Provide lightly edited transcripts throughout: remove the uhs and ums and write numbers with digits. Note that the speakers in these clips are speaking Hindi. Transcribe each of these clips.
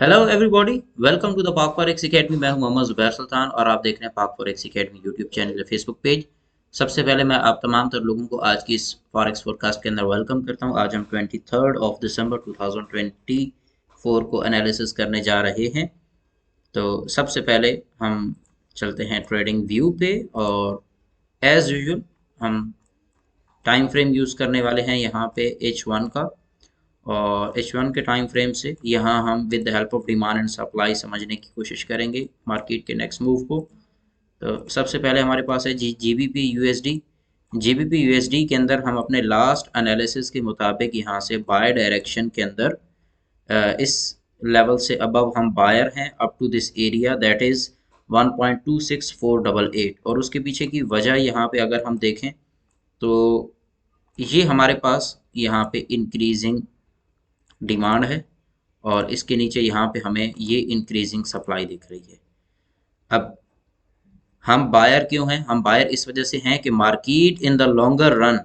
Hello everybody, welcome to the Pak forex academy. मैं हूं मोहम्मद जुबैर सुल्तान और आप देख रहे हैं पाक फॉरेक्स एकेडमी यूट्यूब चैनल या फेसबुक पेज। सबसे पहले मैं आप तमाम तर लोगों को आज की इस फॉरेक्स फोरकास्ट के अंदर वेलकम करता हूं। आज हम 23 दिसंबर 2024 को एनालिसिस करने जा रहे हैं। तो सबसे पहले हम चलते हैं ट्रेडिंग व्यू पे और एज यूजुअल हम टाइम फ्रेम यूज़ करने वाले हैं यहाँ पे H1 का। और H1 के टाइम फ्रेम से यहाँ हम with the help of demand and supply समझने की कोशिश करेंगे मार्केट के नेक्स्ट मूव को। तो सबसे पहले हमारे पास है जीबीपी यूएसडी। जीबीपी यूएसडी के अंदर हम अपने लास्ट एनालिसिस के मुताबिक यहाँ से बाय डायरेक्शन के अंदर इस लेवल से अबव हम बायर हैं up to this area that is 1.26488। और उसके पीछे की वजह यहाँ पे अगर हम देखें तो ये हमारे पास यहाँ पे इंक्रीजिंग डिमांड है और इसके नीचे यहाँ पे हमें ये इंक्रीजिंग सप्लाई दिख रही है। अब हम बायर क्यों हैं? हम बायर इस वजह से हैं कि market in the longer run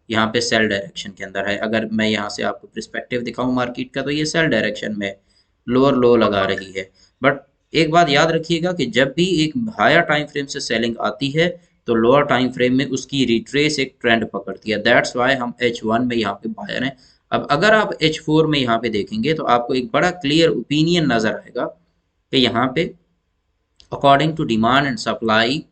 यहाँ पे सेल डायरेक्शन के अंदर है। अगर मैं यहाँ से आपको पर्सपेक्टिव दिखाऊं मार्केट का, तो ये सेल डायरेक्शन में लोअर लो लगा रही है। बट एक बात याद रखिएगा कि जब भी एक हायर टाइम फ्रेम से सेलिंग आती है तो लोअर टाइम फ्रेम में उसकी रिट्रेस एक ट्रेंड पकड़ती है। दैट्स वाई हम H1 में यहाँ पे बायर हैं। अब अगर आप H4 में यहाँ पे देखेंगे तो आपको एक बड़ा क्लियर ओपिनियन नजर आएगा कि यहाँ पे according to demand and supply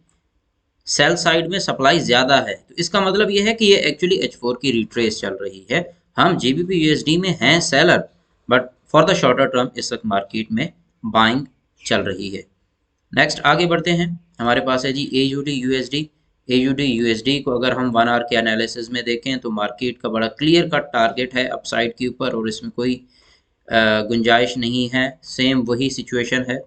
sell side में सप्लाई ज़्यादा है। तो इसका मतलब ये है कि ये एक्चुअली H4 की रिट्रेस चल रही है। हम GBP USD में हैं seller, but for the shorter term इस वक्त मार्केट में बाइंग चल रही है। नेक्स्ट आगे बढ़ते हैं। हमारे पास है जी AUD USD। AUD USD को अगर हम 1 आवर के एनालिसिस में देखें तो मार्केट का बड़ा क्लियर कट टारगेट है अपसाइड के ऊपर और इसमें कोई गुंजाइश नहीं है। सेम वही सिचुएशन है।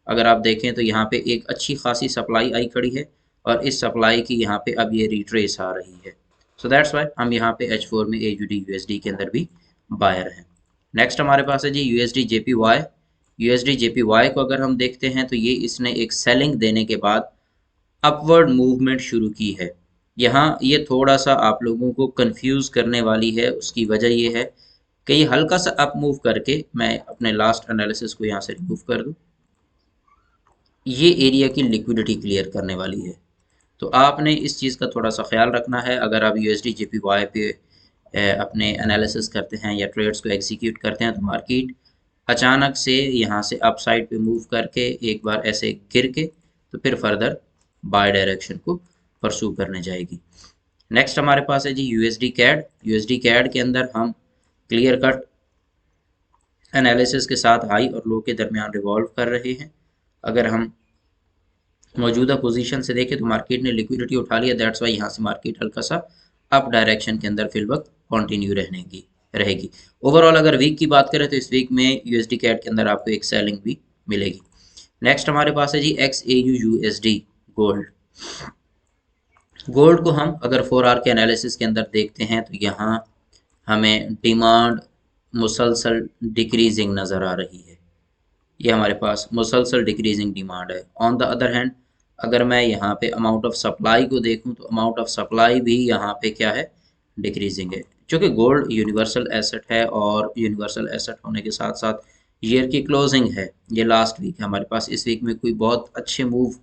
अगर आप देखें तो यहाँ पे एक अच्छी खासी सप्लाई आई खड़ी है और इस सप्लाई की यहाँ पे अब ये रिट्रेस आ रही है। सो दैट्स वाई हम यहाँ पे H4 में AUD USD के अंदर भी बायर हैं। नेक्स्ट हमारे पास है जी USD JPY। USD JPY को अगर हम देखते हैं तो ये इसने एक सेलिंग देने के बाद अपवर्ड मूवमेंट शुरू की है। यहाँ ये थोड़ा सा आप लोगों को कंफ्यूज करने वाली है। उसकी वजह ये है कि ये हल्का सा अप मूव करके, मैं अपने लास्ट एनालिसिस को यहाँ से रिमूव कर दूँ, ये एरिया की लिक्विडिटी क्लियर करने वाली है। तो आपने इस चीज़ का थोड़ा सा ख्याल रखना है। अगर आप USD JPY पे अपने एनालिसिस करते हैं या ट्रेड्स को एग्जीक्यूट करते हैं तो मार्केट अचानक से यहाँ से अप साइड पे मूव करके एक बार ऐसे गिर के तो फिर फर्दर बाय डायरेक्शन को परसू करने जाएगी। नेक्स्ट हमारे पास है जी USD CAD। USD CAD के अंदर हम क्लियर कट एनालिसिस के साथ हाई और लो के दरमियान रिवॉल्व कर रहे हैं। अगर हम मौजूदा पोजीशन से देखें तो मार्केट ने लिक्विडिटी उठा लिया। दैट्स वाई यहाँ से मार्केट हल्का सा अप डायरेक्शन के अंदर फिल वक्त कंटिन्यू रहेगी। ओवरऑल अगर वीक की बात करें तो इस वीक में USD CAD के अंदर आपको एक सेलिंग भी मिलेगी। नेक्स्ट हमारे पास है जी XAU USD गोल्ड। गोल्ड को हम अगर 4 आवर के एनालिसिस के अंदर देखते हैं तो यहाँ हमें डिमांड मुसलसल डिक्रीजिंग नज़र आ रही है। ये हमारे पास मुसलसल डिक्रीजिंग डिमांड है। ऑन द अदर हैंड अगर मैं यहाँ पे अमाउंट ऑफ सप्लाई को देखूँ तो अमाउंट ऑफ सप्लाई भी यहाँ पे क्या है, डिक्रीजिंग है। चूँकि गोल्ड यूनिवर्सल एसेट है और यूनिवर्सल एसेट होने के साथ साथ ईयर की क्लोजिंग है। ये लास्ट वीक है हमारे पास। इस वीक में कोई बहुत अच्छे मूव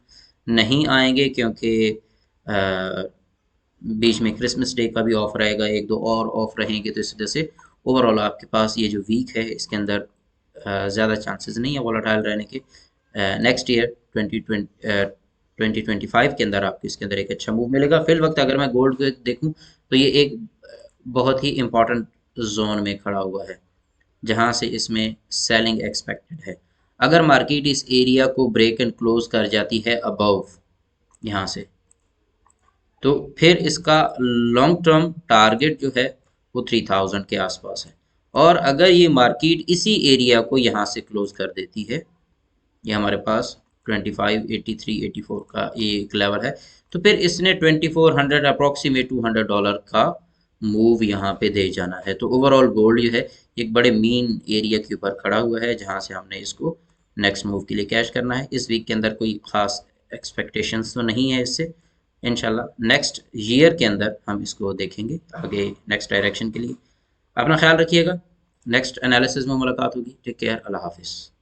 नहीं आएंगे क्योंकि बीच में क्रिसमस डे का भी ऑफ रहेगा, एक दो और ऑफ रहेंगे। तो इस वजह से ओवरऑल आपके पास ये जो वीक है इसके अंदर ज़्यादा चांसेस नहीं है वॉलेटाइल रहने के। नेक्स्ट ईयर 2025 के अंदर आपको इसके अंदर एक अच्छा मूव मिलेगा। फिल वक्त अगर मैं गोल्ड को देखूं तो ये एक बहुत ही इम्पॉर्टेंट जोन में खड़ा हुआ है जहां से इसमें सेलिंग एक्सपेक्टेड है। अगर मार्केट इस एरिया को ब्रेक एंड क्लोज कर जाती है अबव यहाँ से, तो फिर इसका लॉन्ग टर्म टारगेट जो है वो 3000 के आसपास है। और अगर ये मार्केट इसी एरिया को यहाँ से क्लोज कर देती है, ये हमारे पास 25, 83, 84 का ये एक लेवल है, तो फिर इसने 2400 अप्रॉक्सीमेट $200 का मूव यहाँ पे दे जाना है। तो ओवरऑल गोल्ड जो है एक बड़े मीन एरिया के ऊपर खड़ा हुआ है जहाँ से हमने इसको नेक्स्ट मूव के लिए कैश करना है। इस वीक के अंदर कोई खास एक्सपेक्टेशंस तो नहीं है इससे। इंशाल्लाह नेक्स्ट ईयर के अंदर हम इसको देखेंगे आगे नेक्स्ट डायरेक्शन के लिए। अपना ख्याल रखिएगा। नेक्स्ट एनालिसिस में मुलाकात होगी। Take care. अल्लाह हाफिज़।